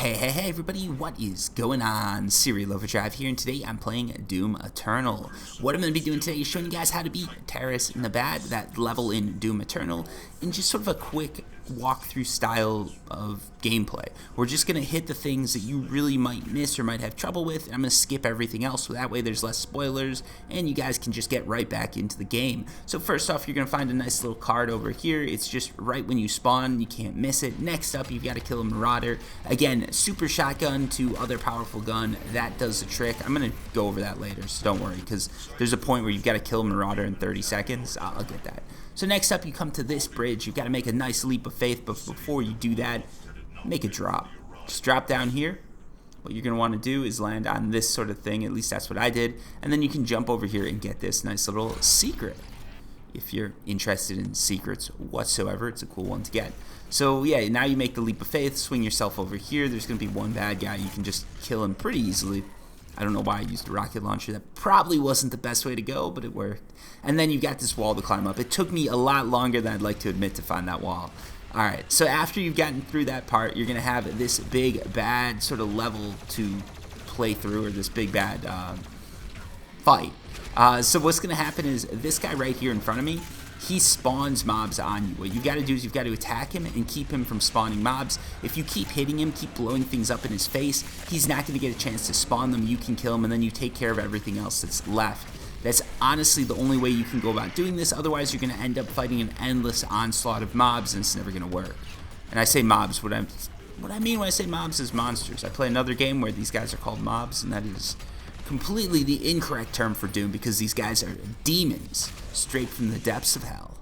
Hey everybody, what is going on? Serial Overdrive here, and today I'm playing Doom Eternal. What I'm going to be doing today is showing you guys how to beat Taras Nabad, that level in Doom Eternal, in just sort of a quick walkthrough style of gameplay. We're just going to hit the things that you really might miss or might have trouble with, and I'm going to skip everything else so that way there's less spoilers, and you guys can just get right back into the game. So first off, you're going to find a nice little card over here. It's just right when you spawn, you can't miss it. Next up, you've got to kill a Marauder. Again, super shotgun to other powerful gun, that does the trick. I'm going to go over that later, so don't worry, because there's a point where you've got to kill a Marauder in 30 seconds. I'll get that. So next up, you come to this bridge. You've got to make a nice leap of faith, but before you do that, make a drop. Just drop down here. What you're going to want to do is land on this sort of thing, at least that's what I did, and then you can jump over here and get this nice little secret. If you're interested in secrets whatsoever, it's a cool one to get. So yeah, now you make the leap of faith, swing yourself over here. There's going to be one bad guy. You can just kill him pretty easily. I don't know why I used a rocket launcher. That probably wasn't the best way to go, but it worked. And then you've got this wall to climb up. It took me a lot longer than I'd like to admit to find that wall. Alright, so after you've gotten through that part, you're going to have this big bad sort of level to play through, or this big bad fight. So what's going to happen is this guy right here in front of me, he spawns mobs on you. What you've got to do is you've got to attack him and keep him from spawning mobs. If you keep hitting him, keep blowing things up in his face, he's not going to get a chance to spawn them. You can kill him, and then you take care of everything else that's left. That's honestly the only way you can go about doing this. Otherwise, you're going to end up fighting an endless onslaught of mobs, and it's never going to work. And I say mobs, what I mean when I say mobs is monsters. I play another game where these guys are called mobs, and that is completely the incorrect term for Doom, because these guys are demons straight from the depths of hell.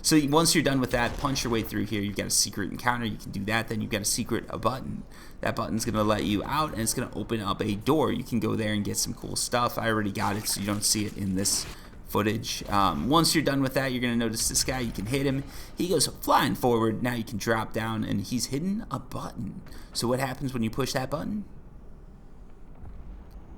So once you're done with that, punch your way through here. You've got a secret encounter. You can do that. Then you've got a button. That button's going to let you out, and it's going to open up a door. You can go there and get some cool stuff. I already got it, so you don't see it in this footage. Once you're done with that, you're going to notice this guy. You can hit him. He goes flying forward. Now you can drop down, and he's hidden a button. So what happens when you push that button?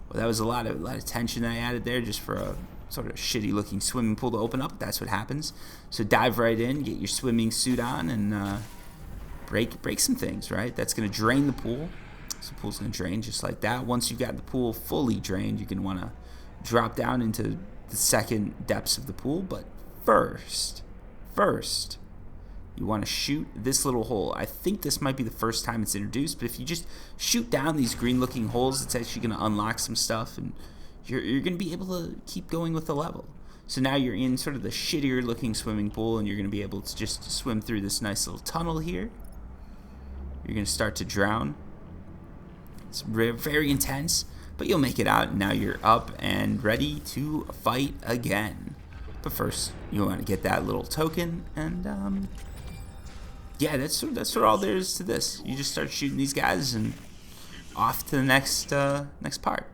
Well, that was a lot of tension that I added there just for a sort of shitty looking swimming pool to open up. That's what happens. So dive right in, get your swimming suit on, and break some things, right? That's going to drain the pool. So the pool's going to drain just like that. Once you've got the pool fully drained, you're going to want to drop down into the second depths of the pool. But first, you want to shoot this little hole. I think this might be the first time it's introduced, but if you just shoot down these green looking holes, it's actually going to unlock some stuff, and you're going to be able to keep going with the level. So now you're in sort of the shittier looking swimming pool, and you're going to be able to just swim through this nice little tunnel here. You're going to start to drown. It's very intense, but you'll make it out, and now you're up and ready to fight again. But first, you want to get that little token, and yeah, that's what all there is to this. You just start shooting these guys, and off to the next part.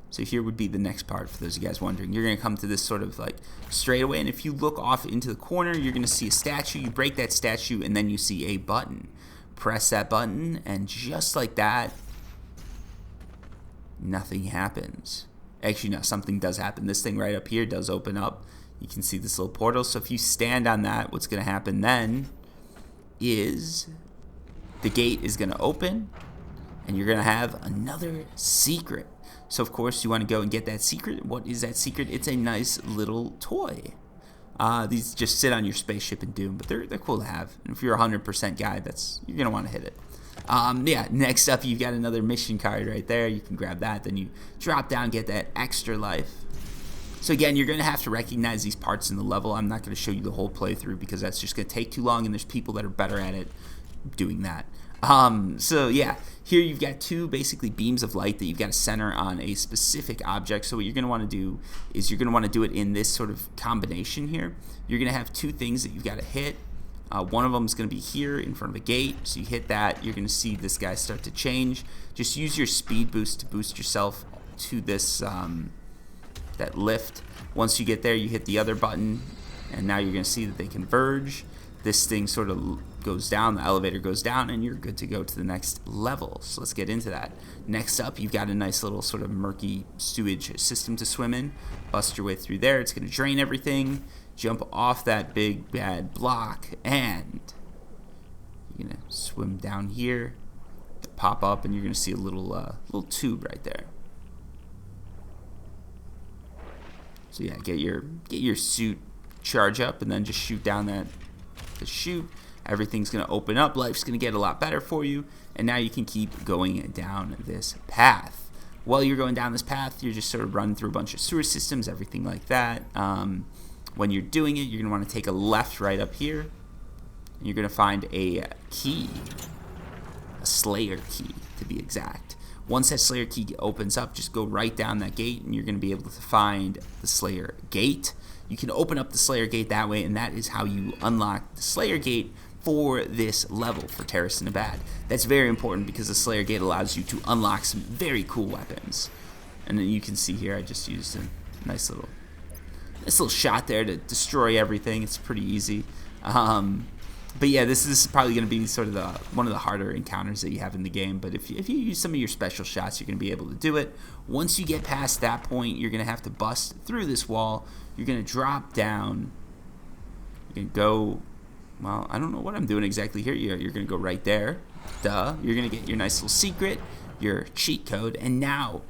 So here would be the next part, for those of you guys wondering. You're going to come to this sort of like straightaway, and if you look off into the corner, you're going to see a statue. You break that statue, and then you see a button. Press that button, and just like that, nothing happens. Actually, no, something does happen. This thing right up here does open up. You can see this little portal. So if you stand on that, what's going to happen then is the gate is going to open, and you're going to have another secret. So of course you want to go and get that secret. What is that secret? It's a nice little toy. These just sit on your spaceship in Doom, but they're cool to have. And if you're a 100% guy, you're going to want to hit it. Yeah, next up you've got another mission card right there. You can grab that, then you drop down, get that extra life. So again, you're going to have to recognize these parts in the level. I'm not going to show you the whole playthrough because that's just going to take too long, and there's people that are better at it doing that. So yeah, here you've got two basically beams of light that you've got to center on a specific object. So what you're going to want to do is you're going to want to do it in this sort of combination here. You're going to have two things that you've got to hit. One of them is going to be here in front of a gate. So you hit that, you're going to see this guy start to change. Just use your speed boost to boost yourself to this that lift. Once you get there, you hit the other button, and now you're going to see that they converge. This thing sort of goes down, the elevator goes down, and you're good to go to the next level. So let's get into that. Next up, you've got a nice little sort of murky sewage system to swim in. Bust your way through there. It's going to drain everything. Jump off that big bad block, and you're going to swim down here. pop up, and you're going to see a little tube right there. So yeah, get your suit charge up, and then just shoot down the chute. Everything's going to open up. Life's going to get a lot better for you, and now you can keep going down this path. While you're going down this path, you're just sort of running through a bunch of sewer systems, everything like that. When you're doing it, you're going to want to take a left right up here, and you're going to find a key, a Slayer key to be exact. Once that Slayer key opens up, just go right down that gate, and you're going to be able to find the Slayer gate. You can open up the Slayer gate that way, and that is how you unlock the Slayer gate for this level for Taras Nabad. That's very important because the Slayer gate allows you to unlock some very cool weapons. And then you can see here I just used a nice little shot there to destroy everything. It's pretty easy. But yeah, this is probably going to be sort of one of the harder encounters that you have in the game. But if you use some of your special shots, you're going to be able to do it. Once you get past that point, you're going to have to bust through this wall. You're going to drop down. You're going to go... Well, I don't know what I'm doing exactly here. You're going to go right there. Duh. You're going to get your nice little secret, your cheat code, and now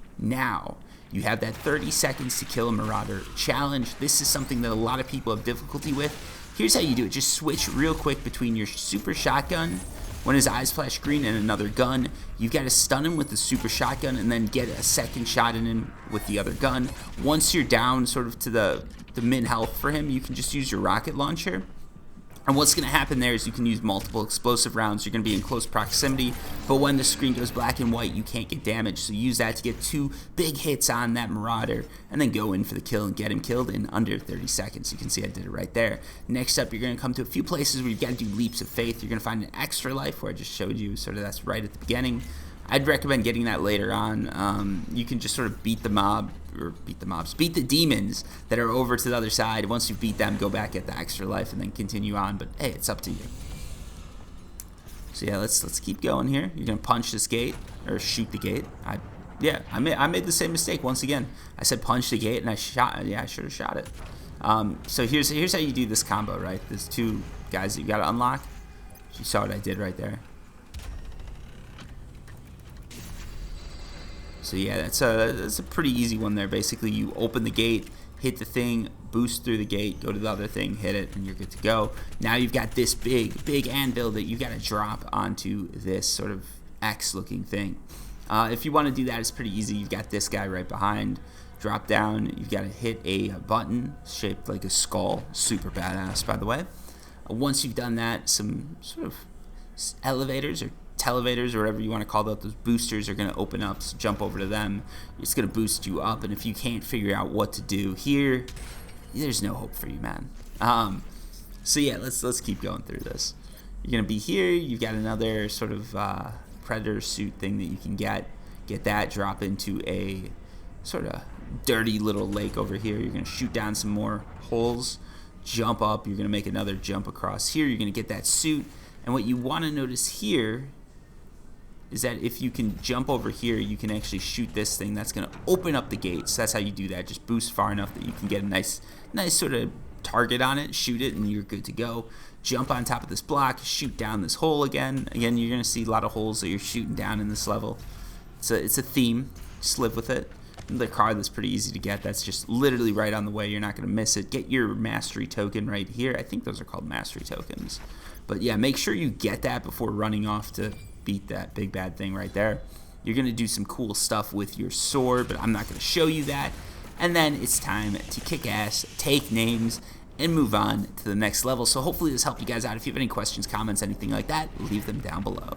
you have that 30 seconds to kill a Marauder challenge. This is something that a lot of people have difficulty with. Here's how you do it. Just switch real quick between your super shotgun, when his eyes flash green, and another gun. You've got to stun him with the super shotgun and then get a second shot in him with the other gun. Once you're down sort of to the min health for him, you can just use your rocket launcher. And what's going to happen there is you can use multiple explosive rounds. You're going to be in close proximity, but when the screen goes black and white, you can't get damaged. So use that to get 2 big hits on that Marauder, and then go in for the kill and get him killed in under 30 seconds. You can see I did it right there. Next up, you're going to come to a few places where you've got to do leaps of faith. You're going to find an extra life where I just showed you, sort of that's right at the beginning. I'd recommend getting that later on. You can just sort of beat the demons that are over to the other side. Once you beat them, go back, get the extra life, and then continue on. But hey, it's up to you. So yeah, let's keep going here. You're gonna punch this gate or shoot the gate. I made the same mistake once again. I said punch the gate, and I shot. Yeah, I should have shot it. So here's how you do this combo, right? There's 2 guys that you gotta unlock. You saw what I did right there. So yeah, that's a pretty easy one there. Basically, you open the gate, hit the thing, boost through the gate, go to the other thing, hit it, and you're good to go. Now you've got this big anvil that you got to drop onto this sort of X-looking thing. If you want to do that, it's pretty easy. You've got this guy right behind. Drop down. You've got to hit a button shaped like a skull. Super badass, by the way. Once you've done that, some sort of elevators or televators or whatever you want to call those boosters are going to open up, so jump over to them. It's going to boost you up, and if you can't figure out what to do here, there's no hope for you, man. So yeah, let's keep going through this. You're going to be here. You've got another sort of predator suit thing that you can get that, drop into a sort of dirty little lake over here. You're going to shoot down some more holes, jump up. You're going to make another jump across here. You're going to get that suit, and what you want to notice here is that if you can jump over here, you can actually shoot this thing. That's going to open up the gates. That's how you do that. Just boost far enough that you can get a nice sort of target on it, shoot it, and you're good to go. Jump on top of this block, shoot down this hole again. Again, you're going to see a lot of holes that you're shooting down in this level. It's a theme. Just live with it. Another card that's pretty easy to get. That's just literally right on the way. You're not going to miss it. Get your mastery token right here. I think those are called mastery tokens. But yeah, make sure you get that before running off to beat that big bad thing right there. You're going to do some cool stuff with your sword, but I'm not going to show you that. And then it's time to kick ass, take names, and move on to the next level. So hopefully this helped you guys out. If you have any questions, comments, anything like that, leave them down below.